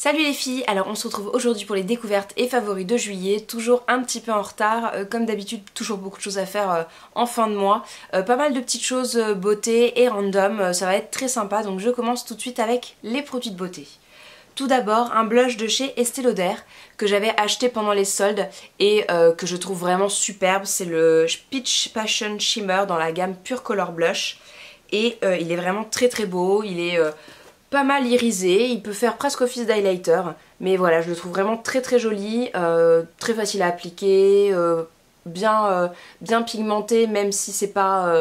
Salut les filles, alors on se retrouve aujourd'hui pour les découvertes et favoris de juillet, toujours un petit peu en retard, comme d'habitude toujours beaucoup de choses à faire en fin de mois, pas mal de petites choses beauté et random, ça va être très sympa, donc je commence tout de suite avec les produits de beauté. Tout d'abord un blush de chez Estée Lauder que j'avais acheté pendant les soldes et que je trouve vraiment superbe, c'est le Peach Passion Shimmer dans la gamme Pure Color Blush et il est vraiment très très beau, il est pas mal irisé, il peut faire presque office d'highlighter, mais voilà, je le trouve vraiment très très joli, très facile à appliquer, bien pigmenté, même si c'est pas...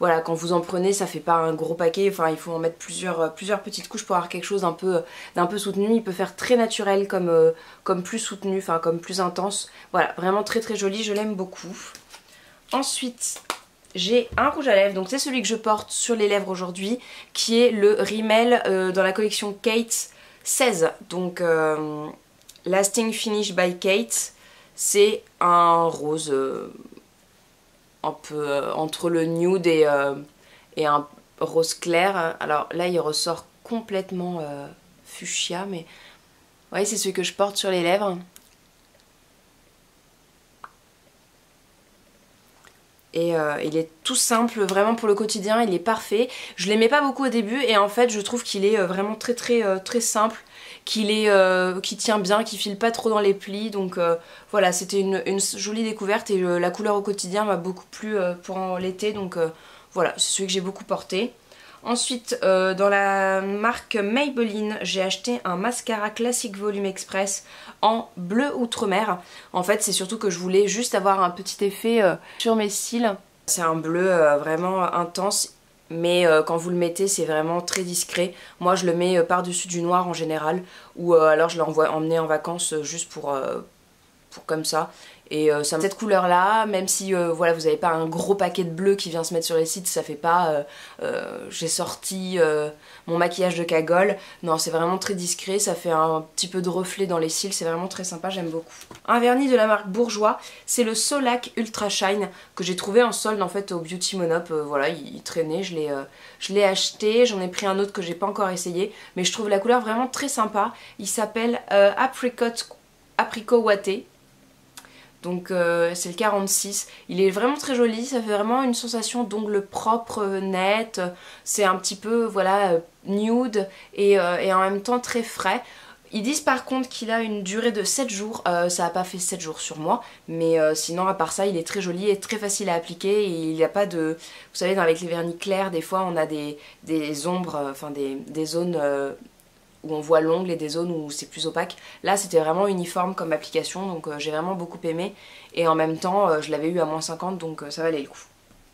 voilà, quand vous en prenez, ça fait pas un gros paquet, enfin il faut en mettre plusieurs petites couches pour avoir quelque chose d'un peu soutenu. Il peut faire très naturel comme plus soutenu, enfin comme plus intense. Voilà, vraiment très très joli, je l'aime beaucoup. Ensuite, j'ai un rouge à lèvres, donc c'est celui que je porte sur les lèvres aujourd'hui, qui est le Rimmel dans la collection Kate 16. Donc Lasting Finish by Kate, c'est un rose un peu entre le nude et un rose clair. Alors là il ressort complètement fuchsia, mais ouais, c'est celui que je porte sur les lèvres. Et il est tout simple, vraiment pour le quotidien, il est parfait. Je l'aimais pas beaucoup au début et en fait je trouve qu'il est vraiment très simple, qu'il tient bien, qu'il file pas trop dans les plis. Donc voilà, c'était une jolie découverte et la couleur au quotidien m'a beaucoup plu pour l'été. Donc voilà, c'est celui que j'ai beaucoup porté. Ensuite, dans la marque Maybelline, j'ai acheté un mascara Classic Volume Express en bleu outre-mer. En fait, c'est surtout que je voulais juste avoir un petit effet sur mes cils. C'est un bleu vraiment intense, mais quand vous le mettez, c'est vraiment très discret. Moi, je le mets par-dessus du noir en général, ou alors je l'ai emmené en vacances juste pour comme ça. Et ça, cette couleur là, même si voilà, vous n'avez pas un gros paquet de bleu qui vient se mettre sur les sites, ça fait pas j'ai sorti mon maquillage de cagole. Non, c'est vraiment très discret, ça fait un petit peu de reflet dans les cils, c'est vraiment très sympa, j'aime beaucoup. Un vernis de la marque Bourjois, c'est le Solac Ultra Shine que j'ai trouvé en solde en fait au Beauty Monop. Voilà, il traînait, je l'ai acheté, j'en ai pris un autre que j'ai pas encore essayé, mais je trouve la couleur vraiment très sympa. Il s'appelle Apricot Watté. Donc c'est le 46, il est vraiment très joli, ça fait vraiment une sensation d'ongle propre, net, c'est un petit peu voilà nude et en même temps très frais. Ils disent par contre qu'il a une durée de 7 jours, ça n'a pas fait 7 jours sur moi, mais sinon à part ça il est très joli et très facile à appliquer et il n'y a pas de... Vous savez, avec les vernis clairs des fois on a des ombres, enfin des zones... où on voit l'ongle et des zones où c'est plus opaque. Là c'était vraiment uniforme comme application, donc j'ai vraiment beaucoup aimé et en même temps je l'avais eu à moins 50, donc ça valait le coup.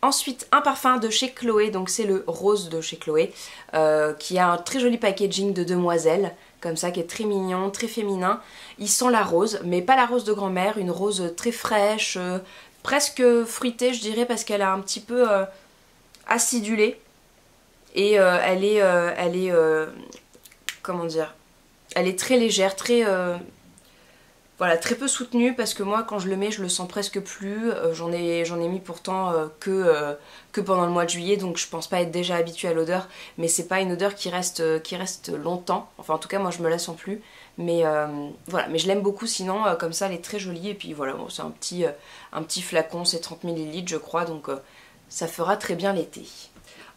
Ensuite un parfum de chez Chloé, donc c'est le rose de chez Chloé, qui a un très joli packaging de demoiselle comme ça, qui est très mignon, très féminin. Il sent la rose, mais pas la rose de grand-mère, une rose très fraîche, presque fruitée je dirais, parce qu'elle a un petit peu acidulé et elle est comment dire, elle est très légère, voilà, très peu soutenue, parce que moi quand je le mets je le sens presque plus. J'en ai mis pourtant que pendant le mois de juillet, donc je pense pas être déjà habituée à l'odeur, mais c'est pas une odeur qui reste longtemps, enfin en tout cas moi je me la sens plus, mais voilà, mais je l'aime beaucoup sinon, comme ça elle est très jolie. Et puis voilà, bon, c'est un petit flacon, c'est 30 ml je crois, donc ça fera très bien l'été.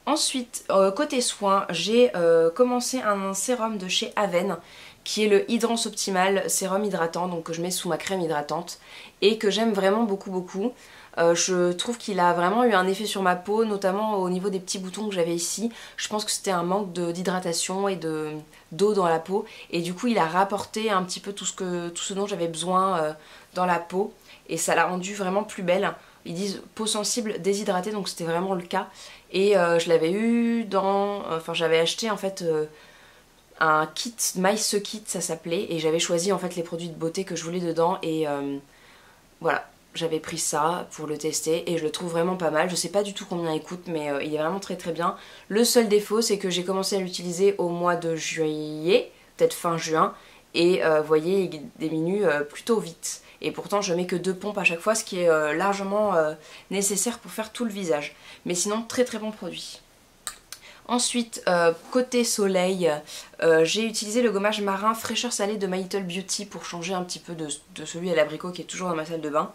Ensuite, côté soins, j'ai commencé un sérum de chez Aven qui est le Hydrance Optimal sérum hydratant, donc que je mets sous ma crème hydratante et que j'aime vraiment beaucoup. Je trouve qu'il a vraiment eu un effet sur ma peau, notamment au niveau des petits boutons que j'avais ici. Je pense que c'était un manque d'hydratation et d'eau dans la peau, et du coup il a rapporté un petit peu tout ce dont j'avais besoin dans la peau, et ça l'a rendu vraiment plus belle. Ils disent peau sensible déshydratée, donc c'était vraiment le cas. Et je l'avais eu dans... Enfin j'avais acheté en fait un kit, Mice Kit ça s'appelait, et j'avais choisi en fait les produits de beauté que je voulais dedans, et voilà, j'avais pris ça pour le tester et je le trouve vraiment pas mal. Je sais pas du tout combien il coûte, mais il est vraiment très bien. Le seul défaut c'est que j'ai commencé à l'utiliser au mois de juillet, peut-être fin juin, et vous voyez il diminue plutôt vite. Et pourtant je mets que 2 pompes à chaque fois, ce qui est largement nécessaire pour faire tout le visage. Mais sinon très bon produit. Ensuite, côté soleil, j'ai utilisé le gommage marin fraîcheur salée de My Little Beauty pour changer un petit peu de celui à l'abricot qui est toujours dans ma salle de bain.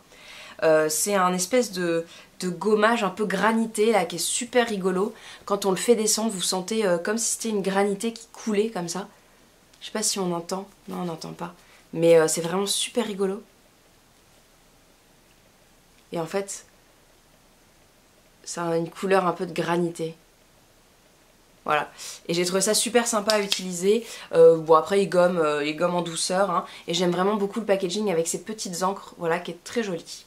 C'est un espèce de gommage un peu granité là qui est super rigolo. Quand on le fait descendre, vous sentez comme si c'était une granité qui coulait comme ça. Je sais pas si on entend, non on n'entend pas. Mais c'est vraiment super rigolo. Et en fait, ça a une couleur un peu de granité. Voilà, et j'ai trouvé ça super sympa à utiliser. Bon après il gomme en douceur hein. Et j'aime vraiment beaucoup le packaging avec ces petites encres, voilà, qui est très joli.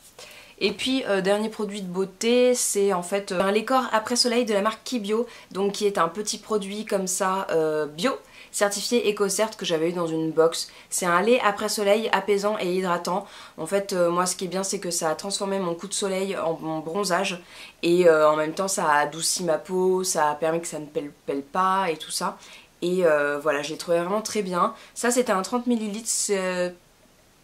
Et puis dernier produit de beauté, c'est en fait un lait corps après soleil de la marque Kibio, donc qui est un petit produit comme ça bio, certifié EcoCert que j'avais eu dans une box. C'est un lait après soleil apaisant et hydratant. En fait moi ce qui est bien c'est que ça a transformé mon coup de soleil en bronzage et en même temps ça a adouci ma peau, ça a permis que ça ne pèle pas et tout ça. Et voilà, je l'ai trouvé vraiment très bien. Ça c'était un 30 ml.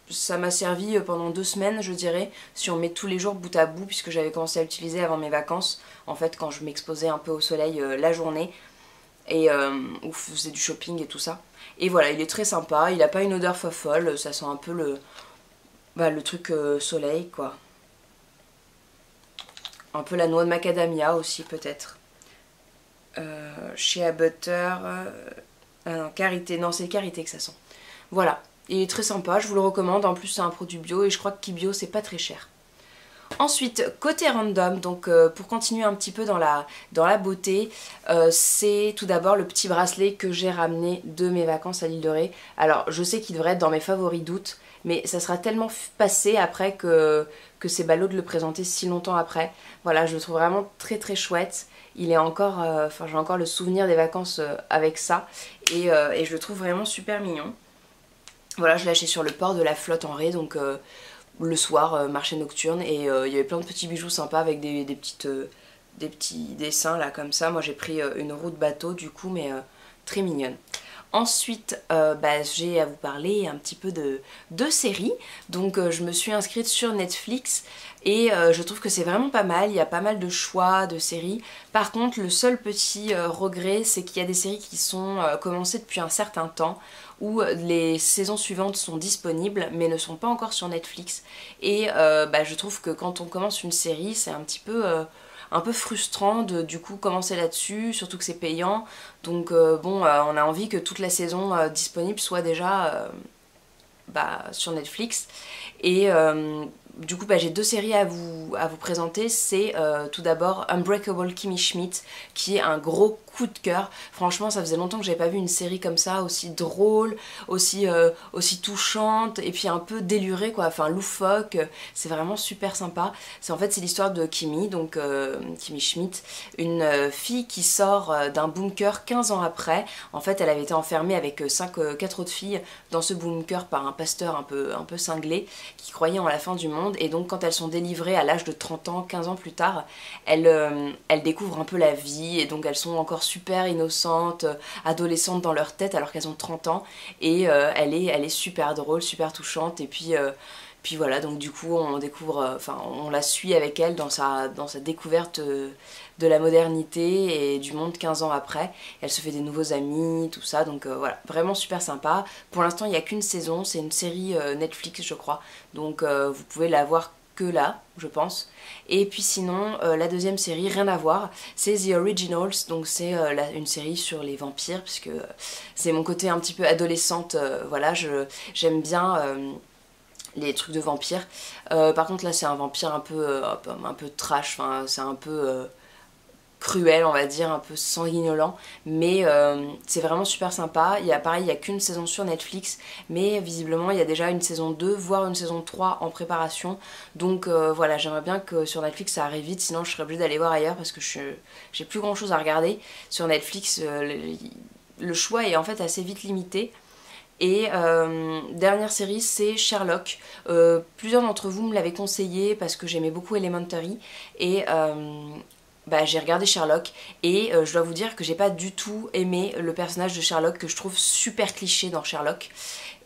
Ça m'a servi pendant 2 semaines je dirais, si on met tous les jours bout à bout, puisque j'avais commencé à l'utiliser avant mes vacances, en fait quand je m'exposais un peu au soleil la journée, et où je faisais du shopping et tout ça. Et voilà, il est très sympa, il a pas une odeur folle, ça sent un peu le truc soleil quoi. Un peu la noix de macadamia aussi peut-être. Shea Butter, ah non, Karité, non c'est le Karité que ça sent. Voilà. Il est très sympa, je vous le recommande, en plus c'est un produit bio et je crois que Kibio c'est pas très cher. Ensuite, côté random, donc pour continuer un petit peu dans la beauté, c'est tout d'abord le petit bracelet que j'ai ramené de mes vacances à l'île de Ré. Alors je sais qu'il devrait être dans mes favoris d'août, mais ça sera tellement passé après que c'est ballot de le présenter si longtemps après. Voilà, je le trouve vraiment très très chouette. Il est encore, enfin j'ai encore le souvenir des vacances avec ça et je le trouve vraiment super mignon. Voilà, je l'ai acheté sur le port de la Flotte en Ré, donc le soir, marché nocturne, et il y avait plein de petits bijoux sympas avec des petits dessins là comme ça. Moi j'ai pris une roue de bateau du coup, mais très mignonne. Ensuite, j'ai à vous parler un petit peu de séries. Donc je me suis inscrite sur Netflix et je trouve que c'est vraiment pas mal. Il y a pas mal de choix de séries. Par contre, le seul petit regret, c'est qu'il y a des séries qui sont commencées depuis un certain temps, où les saisons suivantes sont disponibles mais ne sont pas encore sur Netflix. Et je trouve que quand on commence une série, c'est un peu frustrant de du coup commencer là-dessus, surtout que c'est payant. Donc on a envie que toute la saison disponible soit déjà sur Netflix. Et du coup j'ai 2 séries à vous présenter. C'est tout d'abord Unbreakable Kimmy Schmidt, qui est un gros coup de cœur. Franchement ça faisait longtemps que j'avais pas vu une série comme ça, aussi drôle, aussi touchante et puis un peu délurée quoi, enfin loufoque. C'est vraiment super sympa. C'est l'histoire de Kimmy, donc Kimmy Schmidt, une fille qui sort d'un bunker 15 ans après. En fait elle avait été enfermée avec 4 autres filles dans ce bunker par un pasteur un peu cinglé qui croyait en la fin du monde, et donc quand elles sont délivrées à l'âge de 30 ans, 15 ans plus tard, elles découvrent un peu la vie, et donc elles sont encore super innocentes, adolescentes dans leur tête alors qu'elles ont 30 ans, et elle est super drôle, super touchante, et puis voilà, donc du coup on découvre, on la suit avec elle dans sa découverte de la modernité et du monde 15 ans après. Elle se fait des nouveaux amis, tout ça, donc voilà, vraiment super sympa. Pour l'instant il n'y a qu'une saison, c'est une série Netflix je crois, donc vous pouvez la voir que là, je pense. Et puis sinon, la deuxième série, rien à voir, c'est The Originals, donc c'est une série sur les vampires, puisque c'est mon côté un petit peu adolescente, voilà, j'aime bien les trucs de vampires. Par contre là c'est un vampire un peu trash, enfin c'est un peu cruel on va dire, un peu sanguinolent, mais c'est vraiment super sympa. Il y a qu'une saison sur Netflix, mais visiblement il y a déjà une saison 2 voire une saison 3 en préparation, donc voilà, j'aimerais bien que sur Netflix ça arrive vite, sinon je serais obligée d'aller voir ailleurs parce que j'ai plus grand chose à regarder sur Netflix. Le choix est en fait assez vite limité. Et dernière série, c'est Sherlock. Plusieurs d'entre vous me l'avaient conseillé parce que j'aimais beaucoup Elementary, et j'ai regardé Sherlock, et je dois vous dire que j'ai pas du tout aimé le personnage de Sherlock, que je trouve super cliché dans Sherlock,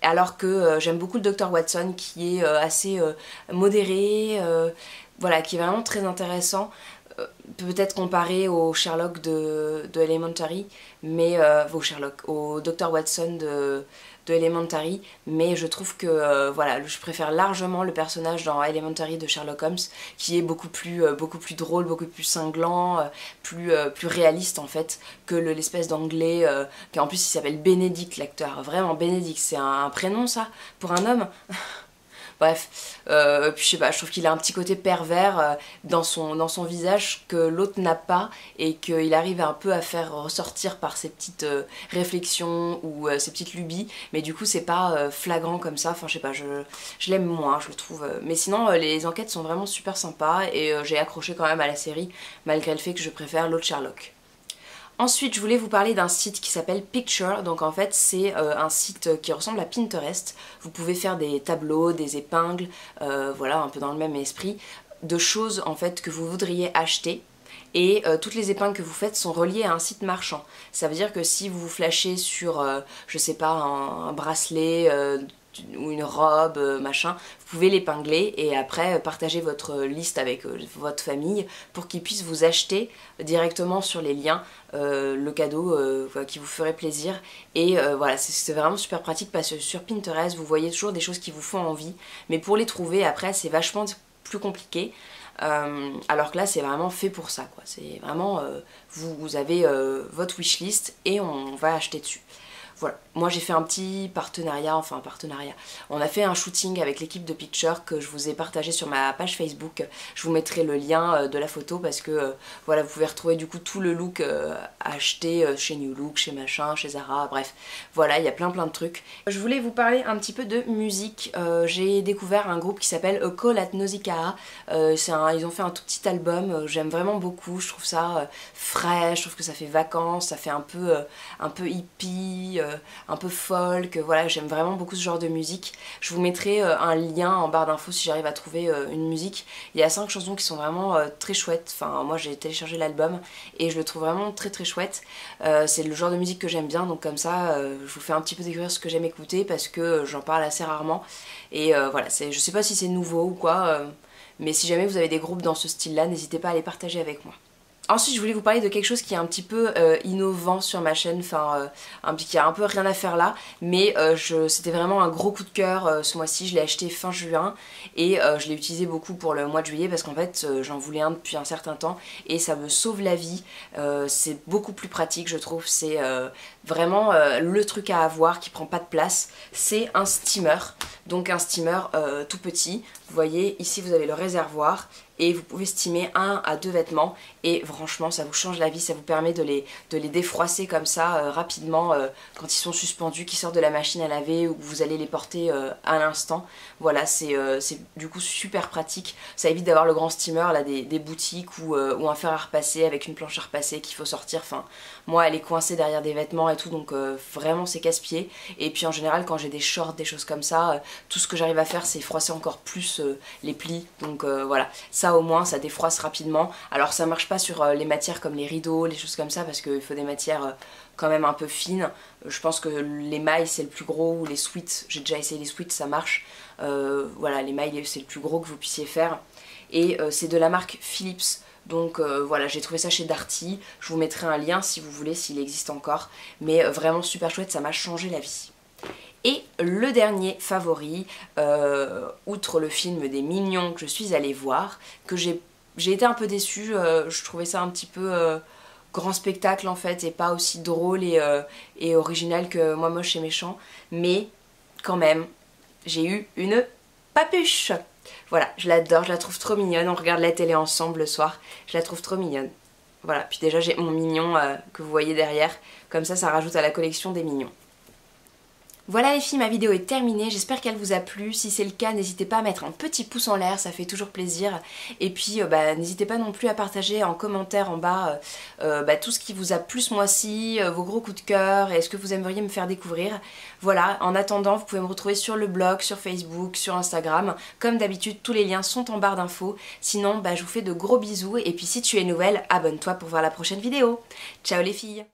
alors que j'aime beaucoup le Dr Watson qui est assez modéré, voilà, qui est vraiment très intéressant. peut-être comparé au Sherlock de Elementary, mais au Dr Watson de Elementary, mais je trouve que voilà, je préfère largement le personnage dans Elementary de Sherlock Holmes, qui est beaucoup plus drôle, beaucoup plus cinglant, plus réaliste en fait, que l'espèce d'anglais, qui en plus il s'appelle Benedict, l'acteur, vraiment Benedict, c'est un prénom ça, pour un homme. Bref, puis je sais pas, je trouve qu'il a un petit côté pervers dans son visage que l'autre n'a pas, et qu'il arrive un peu à faire ressortir par ses petites réflexions ou ses petites lubies, mais du coup c'est pas flagrant comme ça, enfin je sais pas, je l'aime moins, je le trouve. Mais sinon les enquêtes sont vraiment super sympas, et j'ai accroché quand même à la série, malgré le fait que je préfère l'autre Sherlock. Ensuite, je voulais vous parler d'un site qui s'appelle Picture. Donc en fait, c'est un site qui ressemble à Pinterest. Vous pouvez faire des tableaux, des épingles, voilà, un peu dans le même esprit, de choses en fait que vous voudriez acheter. Et toutes les épingles que vous faites sont reliées à un site marchand. Ça veut dire que si vous vous flashez sur, je sais pas, un bracelet ou une robe, machin, vous pouvez l'épingler et après partager votre liste avec votre famille pour qu'ils puissent vous acheter directement sur les liens le cadeau qui vous ferait plaisir. Et voilà, c'est vraiment super pratique parce que sur Pinterest, vous voyez toujours des choses qui vous font envie, mais pour les trouver après, c'est vachement plus compliqué. Alors que là c'est vraiment fait pour ça quoi, c'est vraiment vous avez votre wishlist et on va acheter dessus. Voilà, moi j'ai fait un petit partenariat, enfin un partenariat, on a fait un shooting avec l'équipe de Picture que je vous ai partagé sur ma page Facebook. Je vous mettrai le lien de la photo parce que voilà, vous pouvez retrouver du coup tout le look acheté chez New Look, chez machin, chez Zara, bref, voilà, il y a plein de trucs. Je voulais vous parler un petit peu de musique. J'ai découvert un groupe qui s'appelle A Call at Nausicaa. Ils ont fait un tout petit album, j'aime vraiment beaucoup, je trouve ça frais, je trouve que ça fait vacances, ça fait un peu hippie, un peu folk, voilà, j'aime vraiment beaucoup ce genre de musique. Je vous mettrai un lien en barre d'infos si j'arrive à trouver une musique. Il y a 5 chansons qui sont vraiment très chouettes, enfin moi j'ai téléchargé l'album et je le trouve vraiment très chouette. C'est le genre de musique que j'aime bien, donc comme ça je vous fais un petit peu découvrir ce que j'aime écouter parce que j'en parle assez rarement. Et voilà, je sais pas si c'est nouveau ou quoi, mais si jamais vous avez des groupes dans ce style là, n'hésitez pas à les partager avec moi. Ensuite, je voulais vous parler de quelque chose qui est un petit peu innovant sur ma chaîne, enfin qui a un peu rien à faire là, mais c'était vraiment un gros coup de cœur ce mois-ci. Je l'ai acheté fin juin et je l'ai utilisé beaucoup pour le mois de juillet parce qu'en fait j'en voulais un depuis un certain temps et ça me sauve la vie. C'est beaucoup plus pratique je trouve, c'est vraiment le truc à avoir qui prend pas de place. C'est un steamer, donc un steamer tout petit. Vous voyez ici vous avez le réservoir et vous pouvez steamer 1 à 2 vêtements et franchement ça vous change la vie, ça vous permet de les défroisser comme ça rapidement quand ils sont suspendus, qu'ils sortent de la machine à laver ou que vous allez les porter à l'instant. Voilà, c'est du coup super pratique, ça évite d'avoir le grand steamer là des boutiques ou un fer à repasser avec une planche à repasser qu'il faut sortir. Enfin moi elle est coincée derrière des vêtements et tout, donc vraiment c'est casse-pied. Et puis en général quand j'ai des shorts, des choses comme ça, tout ce que j'arrive à faire c'est froisser encore plus les plis, donc voilà, ça au moins ça défroisse rapidement. Alors ça marche pas sur les matières comme les rideaux, les choses comme ça parce qu'il faut des matières quand même un peu fines. Je pense que les mailles c'est le plus gros, ou les sweats, j'ai déjà essayé les sweats, ça marche. Voilà, les mailles c'est le plus gros que vous puissiez faire et c'est de la marque Philips. Donc voilà, j'ai trouvé ça chez Darty, je vous mettrai un lien si vous voulez, s'il existe encore, mais vraiment super chouette, ça m'a changé la vie. Et le dernier favori, outre le film des Mignons que je suis allée voir, que j'ai été un peu déçue, je trouvais ça un petit peu grand spectacle en fait, et pas aussi drôle et original que Moi Moche et Méchant, mais quand même, j'ai eu une papuche. Voilà, je l'adore, je la trouve trop mignonne, on regarde la télé ensemble le soir, je la trouve trop mignonne. Voilà, puis déjà j'ai mon mignon que vous voyez derrière, comme ça rajoute à la collection des mignons. Voilà les filles, ma vidéo est terminée, j'espère qu'elle vous a plu. Si c'est le cas, n'hésitez pas à mettre un petit pouce en l'air, ça fait toujours plaisir. Et puis n'hésitez pas non plus à partager en commentaire en bas tout ce qui vous a plu ce mois-ci, vos gros coups de cœur et ce que vous aimeriez me faire découvrir. Voilà, en attendant, vous pouvez me retrouver sur le blog, sur Facebook, sur Instagram. Comme d'habitude, tous les liens sont en barre d'infos. Sinon, je vous fais de gros bisous et puis si tu es nouvelle, abonne-toi pour voir la prochaine vidéo. Ciao les filles!